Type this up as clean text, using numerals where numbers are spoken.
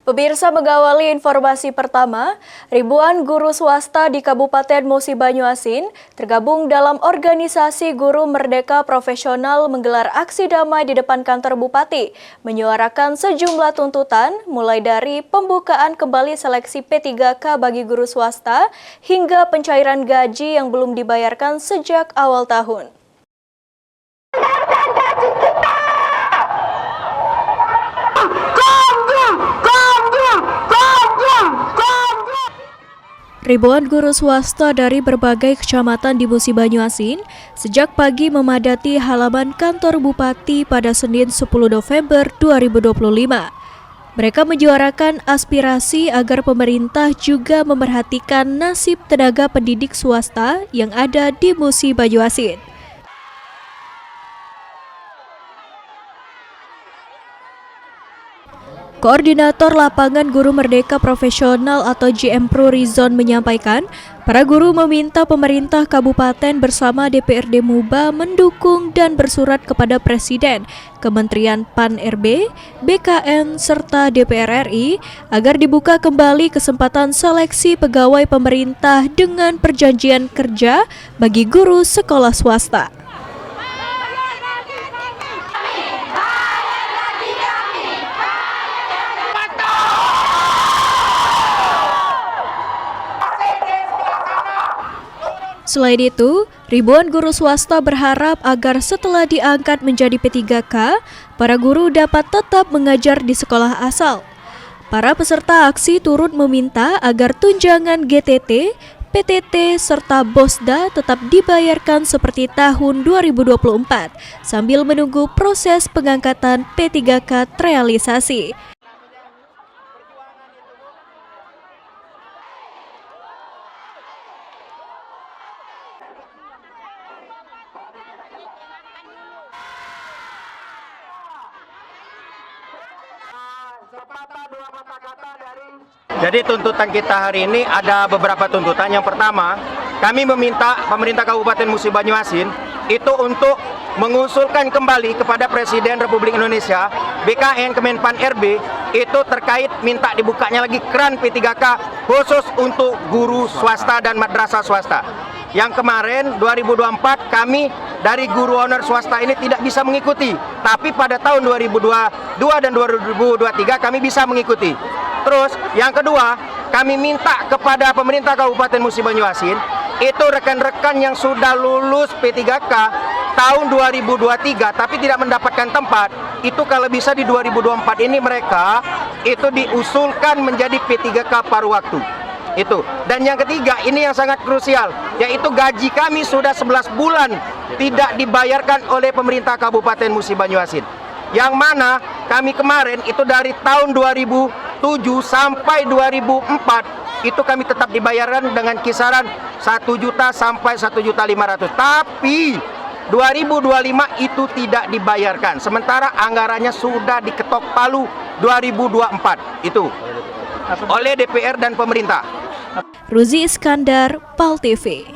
Pemirsa, mengawali informasi pertama, ribuan guru swasta di Kabupaten Musi Banyuasin tergabung dalam organisasi Guru Merdeka Profesional menggelar aksi damai di depan kantor Bupati, menyuarakan sejumlah tuntutan mulai dari pembukaan kembali seleksi P3K bagi guru swasta hingga pencairan gaji yang belum dibayarkan sejak awal tahun. Ribuan guru swasta dari berbagai kecamatan di Musi Banyuasin sejak pagi memadati halaman kantor Bupati pada Senin 10 November 2025. Mereka menyuarakan aspirasi agar pemerintah juga memperhatikan nasib tenaga pendidik swasta yang ada di Musi Banyuasin. Koordinator Lapangan Guru Merdeka Profesional atau GMPRO Rizon menyampaikan, para guru meminta pemerintah kabupaten bersama DPRD Muba mendukung dan bersurat kepada Presiden, Kementerian PAN-RB, BKN, serta DPR RI agar dibuka kembali kesempatan seleksi pegawai pemerintah dengan perjanjian kerja bagi guru sekolah swasta. Selain itu, ribuan guru swasta berharap agar setelah diangkat menjadi P3K, para guru dapat tetap mengajar di sekolah asal. Para peserta aksi turut meminta agar tunjangan GTT, PTT, serta Bosda tetap dibayarkan seperti tahun 2024, sambil menunggu proses pengangkatan P3K terrealisasi. Jadi tuntutan kita hari ini ada beberapa tuntutan. Yang pertama, kami meminta pemerintah Kabupaten Musi Banyuasin itu untuk mengusulkan kembali kepada Presiden Republik Indonesia, BKN, Kemenpan RB, itu terkait minta dibukanya lagi keran P3K khusus untuk guru swasta dan madrasah swasta. Yang kemarin 2024 kami dari guru honor swasta ini tidak bisa mengikuti, tapi pada tahun 2022 dan 2023 kami bisa mengikuti. Terus yang kedua, kami minta kepada pemerintah Kabupaten Musi Banyuasin itu rekan-rekan yang sudah lulus P3K tahun 2023 tapi tidak mendapatkan tempat, itu kalau bisa di 2024 ini mereka itu diusulkan menjadi P3K paruh waktu. Itu. Dan yang ketiga, ini yang sangat krusial, yaitu gaji kami sudah 11 bulan tidak dibayarkan oleh pemerintah Kabupaten Musi Banyuasin. Yang mana kami kemarin itu dari tahun 2007 sampai 2004 itu kami tetap dibayarkan dengan kisaran 1 juta sampai 1.500.000. Tapi 2025 itu tidak dibayarkan. Sementara anggarannya sudah diketok palu 2024 itu oleh DPR dan pemerintah. Ruzi Iskandar, PAL TV.